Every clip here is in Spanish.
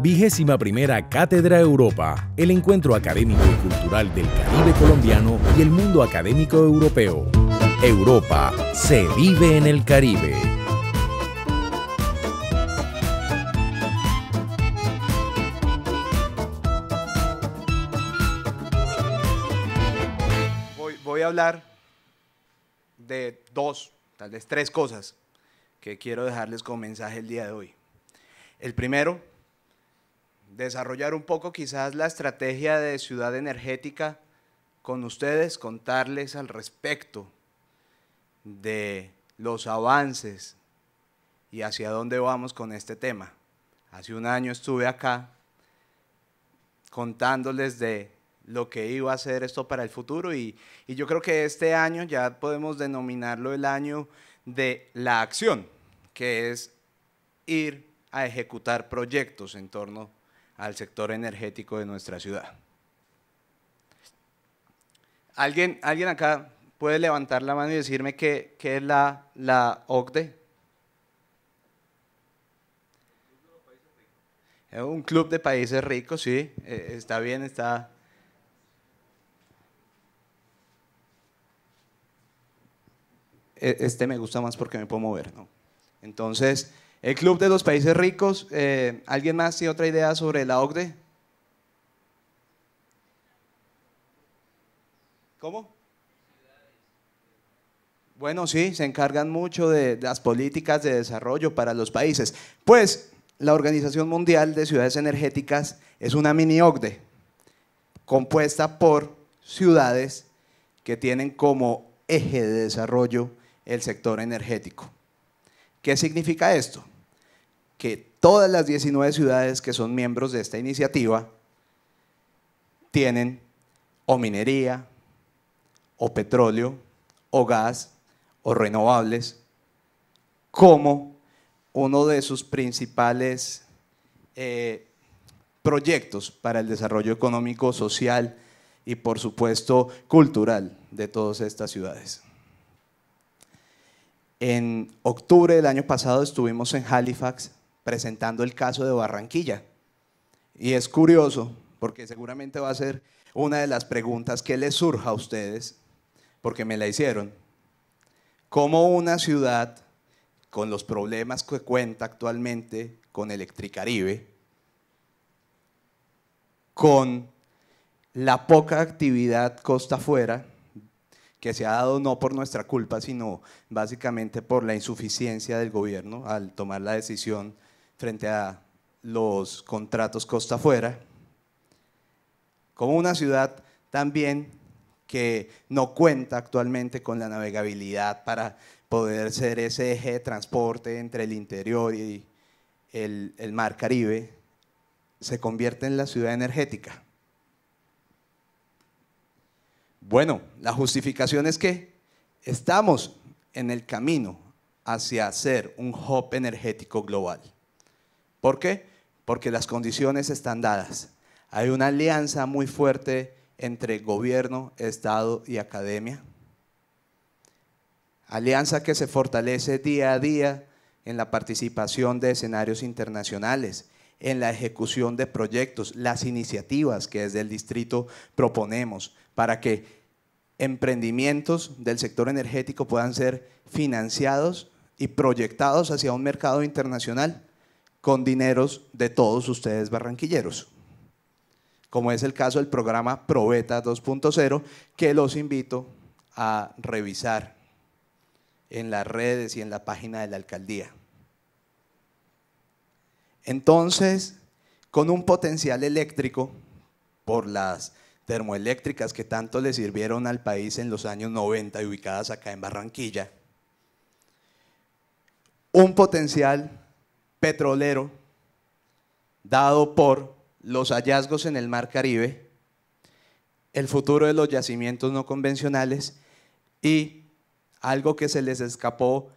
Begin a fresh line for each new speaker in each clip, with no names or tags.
21ª Cátedra Europa, el encuentro académico y cultural del Caribe colombiano y el mundo académico europeo. Europa se vive en el Caribe.
Voy a hablar de dos, tal vez tres cosas que quiero dejarles como mensaje el día de hoy. El primero, desarrollar un poco quizás la estrategia de ciudad energética con ustedes, contarles al respecto de los avances y hacia dónde vamos con este tema. Hace un año estuve acá contándoles de lo que iba a ser esto para el futuro y yo creo que este año ya podemos denominarlo el año de la acción, que es ir a ejecutar proyectos en torno al sector energético de nuestra ciudad. ¿Alguien acá puede levantar la mano y decirme qué es la OCDE? Es un club de países ricos, sí, está bien, está. Este me gusta más porque me puedo mover, ¿no? Entonces, el Club de los Países Ricos, ¿alguien más tiene otra idea sobre la OCDE? ¿Cómo? Bueno, sí, se encargan mucho de las políticas de desarrollo para los países. Pues, la Organización Mundial de Ciudades Energéticas es una mini OCDE, compuesta por ciudades que tienen como eje de desarrollo el sector energético. ¿Qué significa esto? Que todas las 19 ciudades que son miembros de esta iniciativa tienen o minería, o petróleo, o gas, o renovables, como uno de sus principales proyectos para el desarrollo económico, social y por supuesto cultural de todas estas ciudades. En octubre del año pasado estuvimos en Halifax presentando el caso de Barranquilla y es curioso porque seguramente va a ser una de las preguntas que les surja a ustedes porque me la hicieron. ¿Cómo una ciudad con los problemas que cuenta actualmente con Electricaribe, con la poca actividad costa afuera, que se ha dado no por nuestra culpa, sino básicamente por la insuficiencia del gobierno al tomar la decisión frente a los contratos costa afuera, como una ciudad también que no cuenta actualmente con la navegabilidad para poder ser ese eje de transporte entre el interior y el mar Caribe, se convierte en la ciudad energética. Bueno, la justificación es que estamos en el camino hacia ser un hub energético global. ¿Por qué? Porque las condiciones están dadas. Hay una alianza muy fuerte entre gobierno, Estado y academia. Alianza que se fortalece día a día en la participación de escenarios internacionales, en la ejecución de proyectos, las iniciativas que desde el distrito proponemos para que emprendimientos del sector energético puedan ser financiados y proyectados hacia un mercado internacional con dineros de todos ustedes barranquilleros, como es el caso del programa Proveta 2.0, que los invito a revisar en las redes y en la página de la alcaldía. Entonces, con un potencial eléctrico por las termoeléctricas que tanto le sirvieron al país en los años 90 y ubicadas acá en Barranquilla, un potencial petrolero dado por los hallazgos en el mar Caribe, el futuro de los yacimientos no convencionales y algo que se les escapó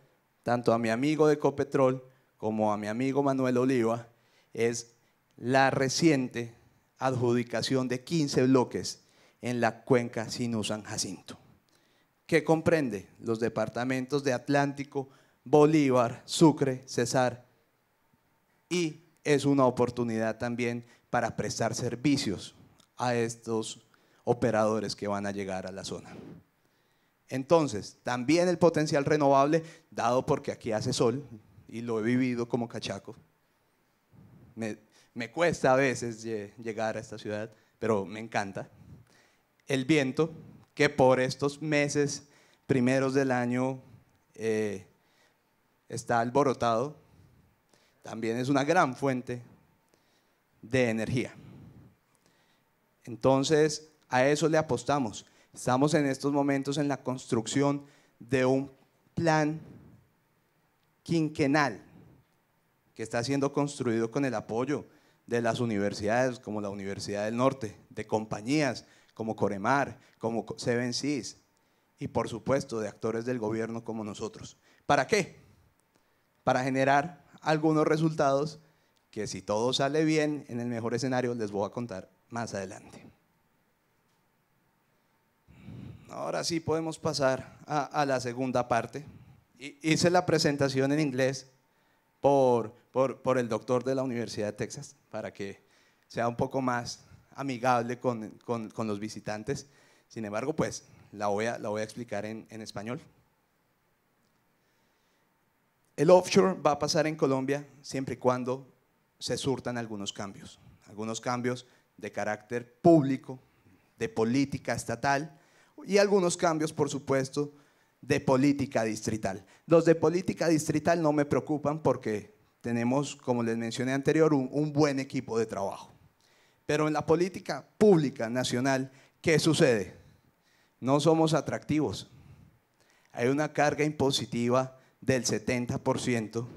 tanto a mi amigo de Ecopetrol como a mi amigo Manuel Oliva, es la reciente adjudicación de 15 bloques en la cuenca Sinú-San Jacinto, que comprende los departamentos de Atlántico, Bolívar, Sucre, Cesar y es una oportunidad también para prestar servicios a estos operadores que van a llegar a la zona. Entonces, también el potencial renovable, dado porque aquí hace sol, y lo he vivido como cachaco, me cuesta a veces llegar a esta ciudad, pero me encanta. El viento, que por estos meses primeros del año está alborotado, también es una gran fuente de energía. Entonces, a eso le apostamos. Estamos en estos momentos en la construcción de un plan quinquenal que está siendo construido con el apoyo de las universidades como la Universidad del Norte, de compañías como Coremar, como Seven Seas y por supuesto de actores del gobierno como nosotros. ¿Para qué? Para generar algunos resultados que si todo sale bien en el mejor escenario les voy a contar más adelante. Ahora sí podemos pasar a la segunda parte. Hice la presentación en inglés por el doctor de la Universidad de Texas para que sea un poco más amigable con los visitantes. Sin embargo, pues la voy a explicar en español. El offshore va a pasar en Colombia siempre y cuando se surtan algunos cambios de carácter público, de política estatal y algunos cambios, por supuesto, de política distrital. Los de política distrital no me preocupan porque tenemos, como les mencioné anterior, un buen equipo de trabajo. Pero en la política pública nacional, ¿qué sucede? No somos atractivos. Hay una carga impositiva del 70%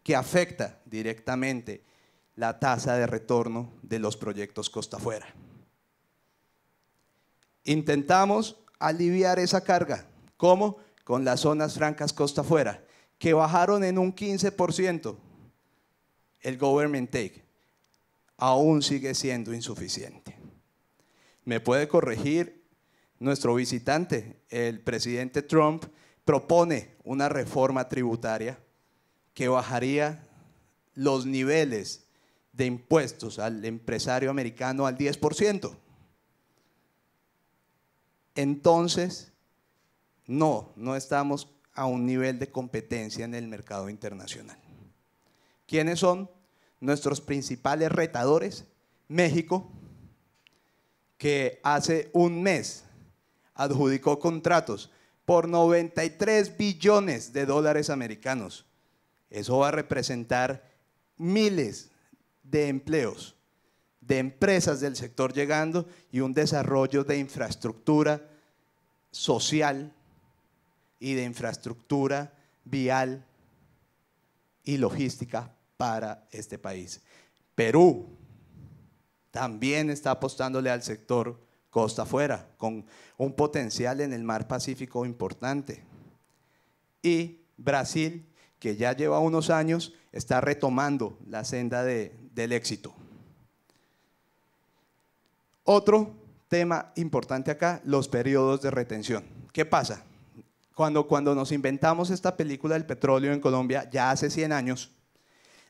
que afecta directamente la tasa de retorno de los proyectos costa afuera. Intentamos aliviar esa carga. ¿Cómo? Con las zonas francas costa afuera, que bajaron en un 15% el government take. Aún sigue siendo insuficiente. ¿Me puede corregir nuestro visitante? El presidente Trump propone una reforma tributaria que bajaría los niveles de impuestos al empresario americano al 10%. Entonces, no estamos a un nivel de competencia en el mercado internacional. ¿Quiénes son nuestros principales retadores? México, que hace un mes adjudicó contratos por 93 billones de dólares americanos. Eso va a representar miles de empleos, de empresas del sector llegando y un desarrollo de infraestructura social y de infraestructura vial y logística para este país. Perú también está apostándole al sector costa afuera, con un potencial en el mar Pacífico importante. Y Brasil, que ya lleva unos años, está retomando la senda del éxito. Otro tema importante acá, los periodos de retención. ¿Qué pasa? Cuando nos inventamos esta película del petróleo en Colombia, ya hace 100 años,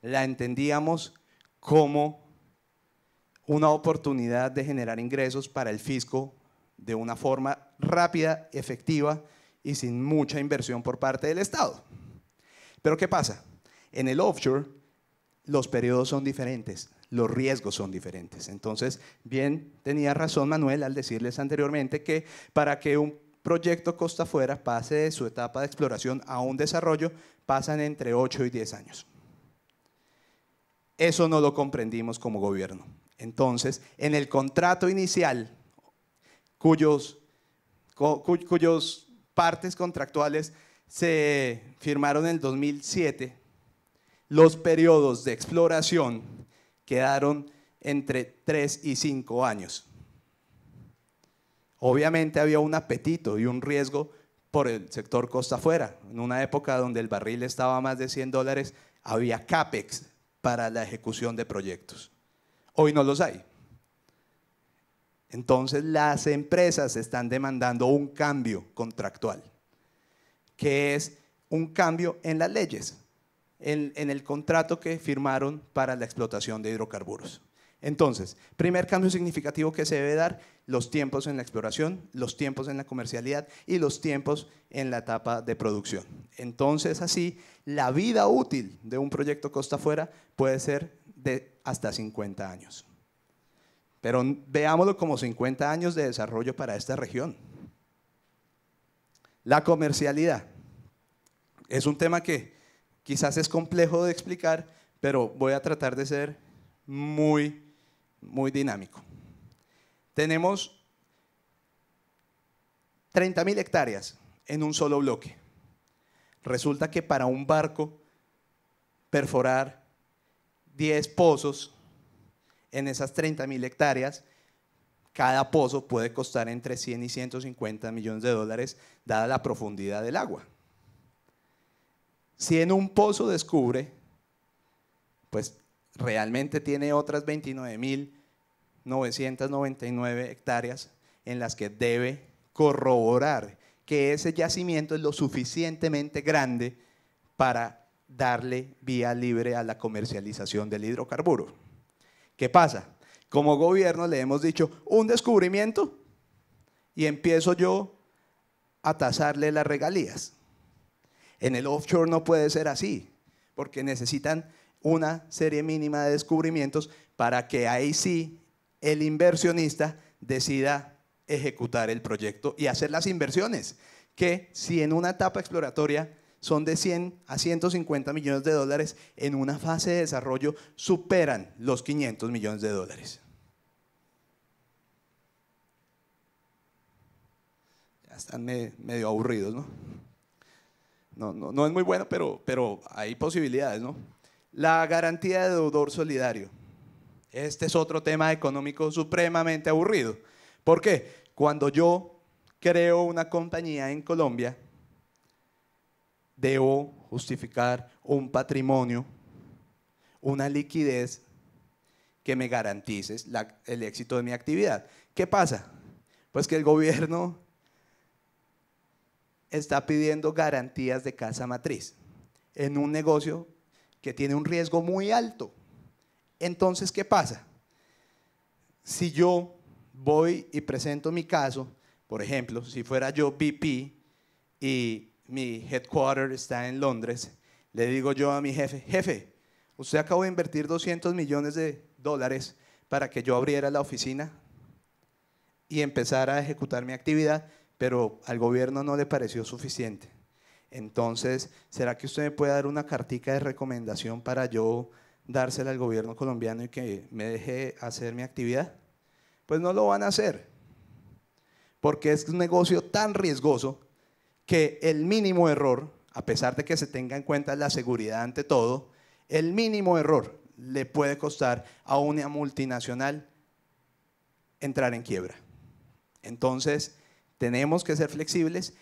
la entendíamos como una oportunidad de generar ingresos para el fisco de una forma rápida, efectiva y sin mucha inversión por parte del Estado. Pero ¿qué pasa? En el offshore los periodos son diferentes, los riesgos son diferentes. Entonces, bien tenía razón Manuel al decirles anteriormente que para que un proyecto costa afuera pase de su etapa de exploración a un desarrollo, pasan entre 8 y 10 años. Eso no lo comprendimos como gobierno. Entonces, en el contrato inicial, cuyos partes contractuales se firmaron en el 2007, los periodos de exploración quedaron entre 3 y 5 años. Obviamente había un apetito y un riesgo por el sector costa afuera. En una época donde el barril estaba a más de $100, había CAPEX para la ejecución de proyectos. Hoy no los hay. Entonces las empresas están demandando un cambio contractual, que es un cambio en las leyes. en el contrato que firmaron para la explotación de hidrocarburos. Entonces, primer cambio significativo que se debe dar, los tiempos en la exploración, los tiempos en la comercialidad y los tiempos en la etapa de producción. Entonces, así, la vida útil de un proyecto costa afuera puede ser de hasta 50 años. Pero veámoslo como 50 años de desarrollo para esta región. La comercialidad es un tema que quizás es complejo de explicar, pero voy a tratar de ser muy dinámico. Tenemos 30.000 hectáreas en un solo bloque. Resulta que para un barco perforar 10 pozos en esas 30.000 hectáreas, cada pozo puede costar entre 100 y 150 millones de dólares, dada la profundidad del agua. Si en un pozo descubre, pues realmente tiene otras 29.999 hectáreas en las que debe corroborar que ese yacimiento es lo suficientemente grande para darle vía libre a la comercialización del hidrocarburo. ¿Qué pasa? Como gobierno le hemos dicho un descubrimiento y empiezo yo a tasarle las regalías. En el offshore no puede ser así, porque necesitan una serie mínima de descubrimientos para que ahí sí el inversionista decida ejecutar el proyecto y hacer las inversiones, que si en una etapa exploratoria son de 100 a 150 millones de dólares, en una fase de desarrollo superan los 500 millones de dólares. Ya están medio aburridos, ¿no? No es muy bueno, pero hay posibilidades, ¿no? La garantía de deudor solidario. Este es otro tema económico supremamente aburrido. ¿Por qué? Cuando yo creo una compañía en Colombia, debo justificar un patrimonio, una liquidez que me garantice el éxito de mi actividad. ¿Qué pasa? Pues que el gobierno está pidiendo garantías de casa matriz en un negocio que tiene un riesgo muy alto. Entonces, ¿qué pasa? Si yo voy y presento mi caso, por ejemplo, si fuera yo VP y mi headquarter está en Londres, le digo yo a mi jefe, jefe, usted acabó de invertir 200 millones de dólares para que yo abriera la oficina y empezara a ejecutar mi actividad, pero al gobierno no le pareció suficiente. Entonces, ¿será que usted me puede dar una cartica de recomendación para yo dársela al gobierno colombiano y que me deje hacer mi actividad? Pues no lo van a hacer, porque es un negocio tan riesgoso que el mínimo error, a pesar de que se tenga en cuenta la seguridad ante todo, el mínimo error le puede costar a una multinacional entrar en quiebra. Entonces, tenemos que ser flexibles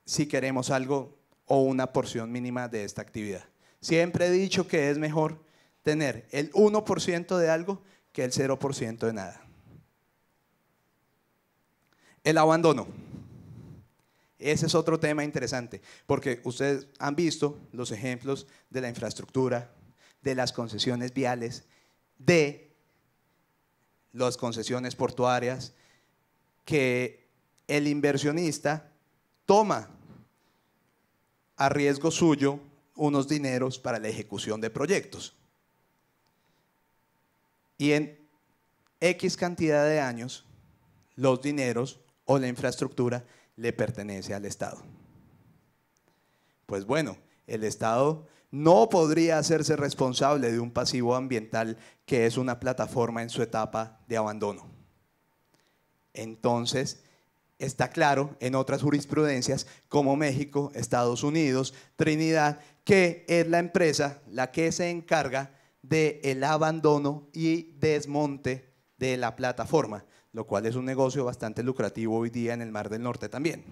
si queremos algo o una porción mínima de esta actividad. Siempre he dicho que es mejor tener el 1% de algo que el 0% de nada. El abandono. Ese es otro tema interesante, porque ustedes han visto los ejemplos de la infraestructura, de las concesiones viales, de las concesiones portuarias, que el inversionista toma a riesgo suyo unos dineros para la ejecución de proyectos. Y en X cantidad de años, los dineros o la infraestructura le pertenece al Estado. Pues bueno, el Estado no podría hacerse responsable de un pasivo ambiental que es una plataforma en su etapa de abandono. Entonces, está claro en otras jurisprudencias como México, Estados Unidos, Trinidad, que es la empresa la que se encarga del abandono y desmonte de la plataforma, lo cual es un negocio bastante lucrativo hoy día en el Mar del Norte también.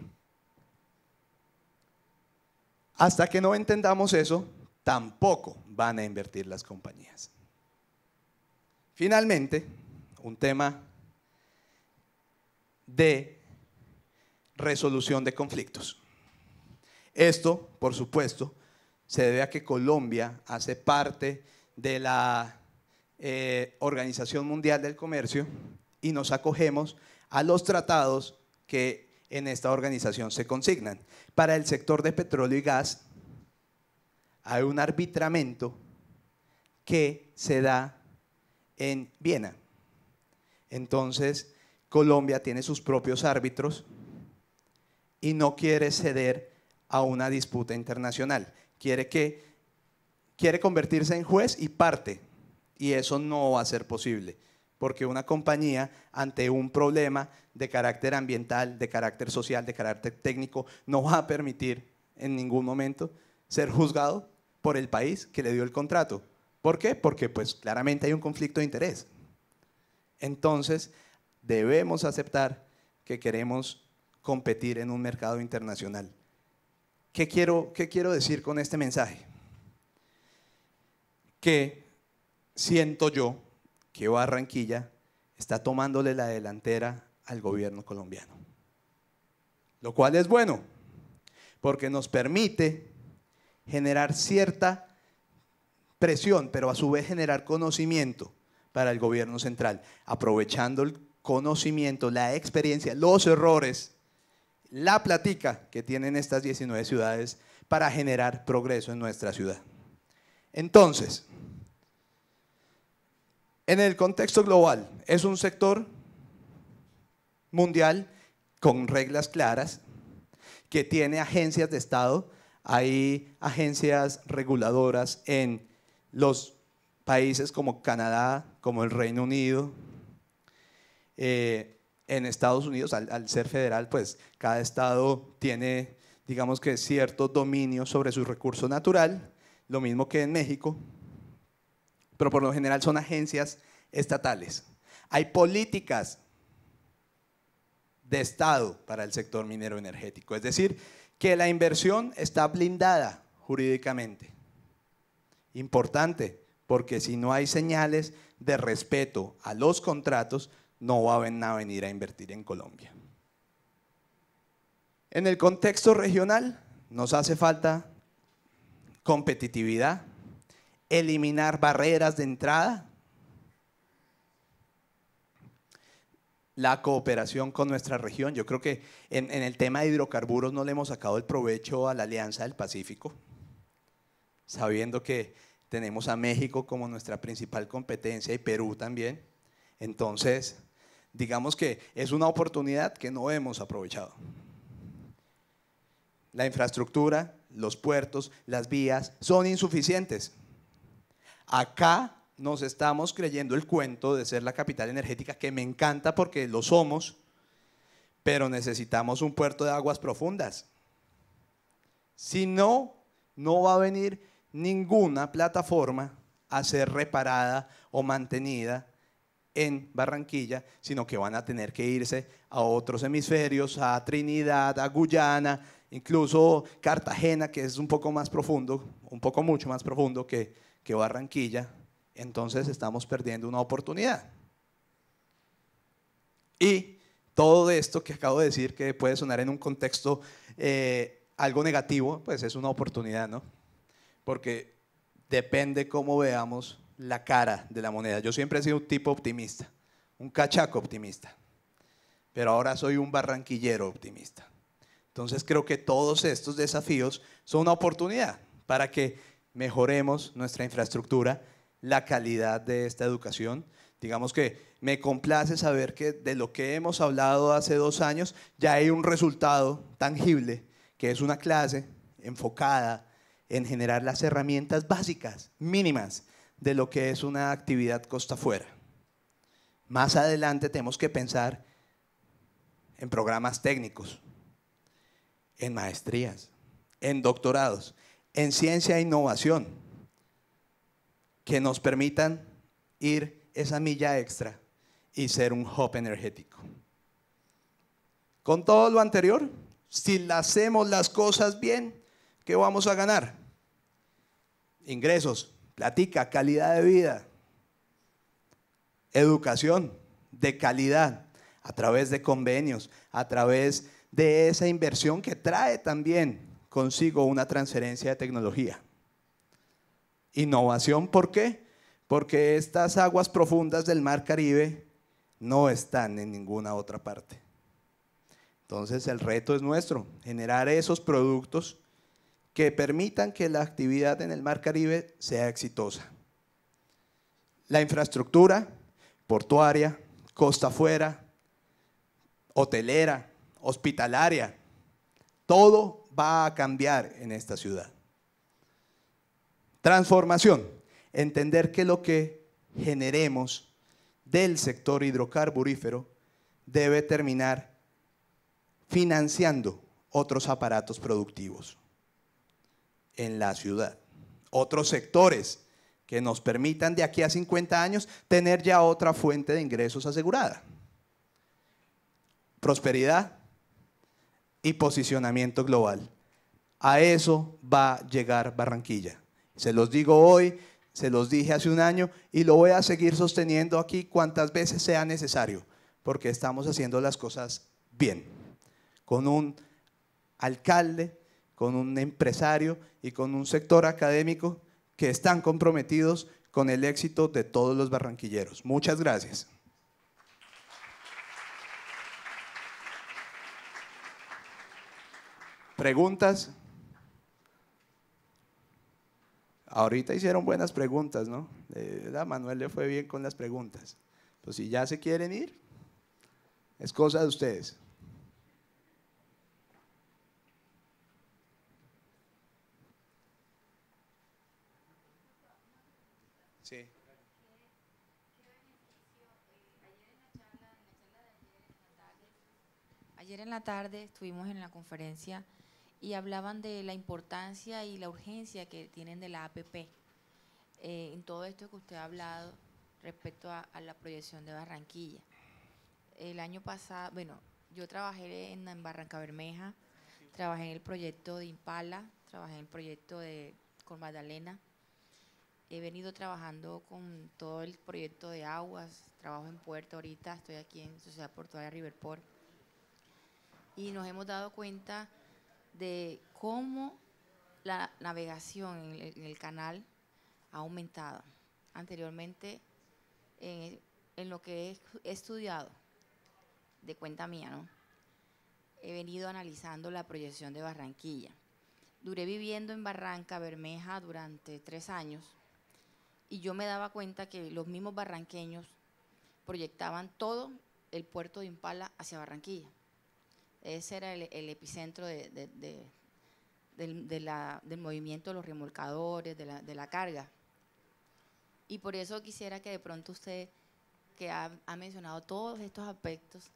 Hasta que no entendamos eso, tampoco van a invertir las compañías. Finalmente, un tema de resolución de conflictos. Esto, por supuesto, se debe a que Colombia hace parte de la Organización Mundial del Comercio y nos acogemos a los tratados que en esta organización se consignan. Para el sector de petróleo y gas hay un arbitramiento que se da en Viena. Entonces, Colombia tiene sus propios árbitros y no quiere ceder a una disputa internacional. Quiere convertirse en juez y parte, y eso no va a ser posible, porque una compañía ante un problema de carácter ambiental, de carácter social, de carácter técnico, no va a permitir en ningún momento ser juzgado por el país que le dio el contrato. ¿Por qué? Porque pues claramente hay un conflicto de interés. Entonces, debemos aceptar que queremos competir en un mercado internacional. ¿Qué quiero decir con este mensaje? Que siento yo que Barranquilla está tomándole la delantera al gobierno colombiano. Lo cual es bueno, porque nos permite generar cierta presión, pero a su vez generar conocimiento para el gobierno central, aprovechando el conocimiento, la experiencia, los errores, la plática que tienen estas 19 ciudades para generar progreso en nuestra ciudad. Entonces, en el contexto global, es un sector mundial con reglas claras, que tiene agencias de Estado, hay agencias reguladoras en los países como Canadá, como el Reino Unido, en Estados Unidos, al ser federal, pues cada estado tiene, digamos que cierto dominio sobre su recurso natural, lo mismo que en México, pero por lo general son agencias estatales. Hay políticas de Estado para el sector minero energético, es decir, que la inversión está blindada jurídicamente. Importante, porque si no hay señales de respeto a los contratos, no van a venir a invertir en Colombia. En el contexto regional nos hace falta competitividad, eliminar barreras de entrada, la cooperación con nuestra región. Yo creo que en el tema de hidrocarburos no le hemos sacado el provecho a la Alianza del Pacífico, sabiendo que tenemos a México como nuestra principal competencia y Perú también. Entonces, digamos que es una oportunidad que no hemos aprovechado. La infraestructura, los puertos, las vías son insuficientes. Acá nos estamos creyendo el cuento de ser la capital energética, que me encanta porque lo somos, pero necesitamos un puerto de aguas profundas. Si no, no va a venir ninguna plataforma a ser reparada o mantenida en Barranquilla, sino que van a tener que irse a otros hemisferios, a Trinidad, a Guyana, incluso Cartagena, que es un poco más profundo, mucho más profundo que Barranquilla. Entonces estamos perdiendo una oportunidad. Y todo esto que acabo de decir, que puede sonar en un contexto algo negativo, pues es una oportunidad, ¿no? Porque depende cómo veamos la cara de la moneda. Yo siempre he sido un tipo optimista, un cachaco optimista, pero ahora soy un barranquillero optimista. Entonces creo que todos estos desafíos son una oportunidad para que mejoremos nuestra infraestructura, la calidad de esta educación. Digamos que me complace saber que de lo que hemos hablado hace 2 años ya hay un resultado tangible, que es una clase enfocada en generar las herramientas básicas, mínimas, de lo que es una actividad costa afuera. Más adelante tenemos que pensar en programas técnicos, en maestrías, en doctorados, en ciencia e innovación, que nos permitan ir esa milla extra y ser un hub energético. Con todo lo anterior, si hacemos las cosas bien, ¿qué vamos a ganar? Ingresos, platica, calidad de vida, educación de calidad a través de convenios, a través de esa inversión que trae también consigo una transferencia de tecnología. Innovación, ¿por qué? Porque estas aguas profundas del Mar Caribe no están en ninguna otra parte. Entonces el reto es nuestro, generar esos productos que permitan que la actividad en el Mar Caribe sea exitosa. La infraestructura portuaria, costa afuera, hotelera, hospitalaria, todo va a cambiar en esta ciudad. Transformación, entender que lo que generemos del sector hidrocarburífero debe terminar financiando otros aparatos productivos en la ciudad, otros sectores que nos permitan de aquí a 50 años tener ya otra fuente de ingresos asegurada. Prosperidad y posicionamiento global. A eso va a llegar Barranquilla. Se los digo hoy, se los dije hace un año y lo voy a seguir sosteniendo aquí cuantas veces sea necesario, porque estamos haciendo las cosas bien, con un alcalde, con un empresario y con un sector académico que están comprometidos con el éxito de todos los barranquilleros. Muchas gracias. ¿Preguntas? Ahorita hicieron buenas preguntas, ¿no? A Manuel le fue bien con las preguntas. Pues si ya se quieren ir, es cosa de ustedes. Sí.
Ayer en la tarde estuvimos en la conferencia y hablaban de la importancia y la urgencia que tienen de la APP en todo esto que usted ha hablado respecto a la proyección de Barranquilla. El año pasado, bueno, yo trabajé en Barrancabermeja, trabajé en el proyecto de Impala, trabajé en el proyecto con Magdalena, he venido trabajando con todo el proyecto de aguas, trabajo en Puerto, ahorita estoy aquí en Sociedad Portuaria Riverport, y nos hemos dado cuenta de cómo la navegación en el canal ha aumentado. Anteriormente, en lo que he estudiado, de cuenta mía, ¿no? He venido analizando la proyección de Barranquilla. Duré viviendo en Barrancabermeja durante 3 años y yo me daba cuenta que los mismos barranqueños proyectaban todo el puerto de Impala hacia Barranquilla. Ese era el epicentro del movimiento de los remolcadores, de la carga. Y por eso quisiera que de pronto usted, que ha mencionado todos estos aspectos,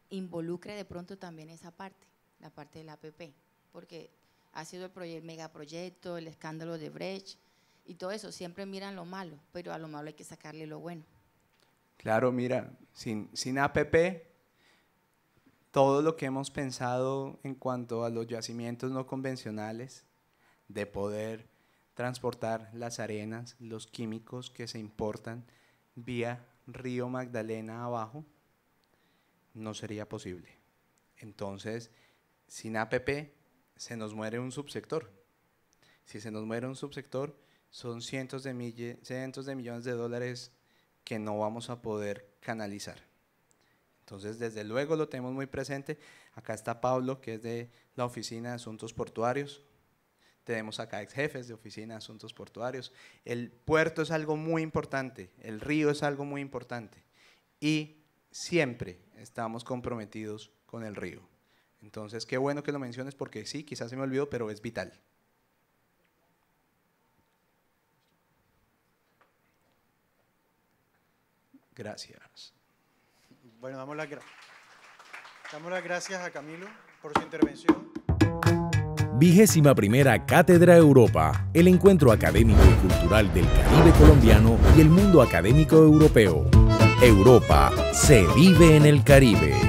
involucre de pronto también esa parte, la parte de la APP, porque ha sido el megaproyecto, el escándalo de Brecht y todo eso. Siempre miran lo malo, pero a lo malo hay que sacarle lo bueno.
Claro, mira, sin APP, todo lo que hemos pensado en cuanto a los yacimientos no convencionales, de poder transportar las arenas, los químicos que se importan vía Río Magdalena abajo, no sería posible. Entonces, sin APP se nos muere un subsector. Si se nos muere un subsector, son cientos de millones de dólares que no vamos a poder canalizar. Entonces, desde luego lo tenemos muy presente. Acá está Pablo, que es de la Oficina de Asuntos Portuarios. Tenemos acá ex jefes de Oficina de Asuntos Portuarios. El puerto es algo muy importante, el río es algo muy importante y siempre estamos comprometidos con el río. Entonces, qué bueno que lo menciones porque sí, quizás se me olvidó, pero es vital. Gracias.
Bueno, damos las gracias a Camilo por su intervención.
21ª Cátedra Europa, el encuentro académico y cultural del Caribe colombiano y el mundo académico europeo. Europa se vive en el Caribe.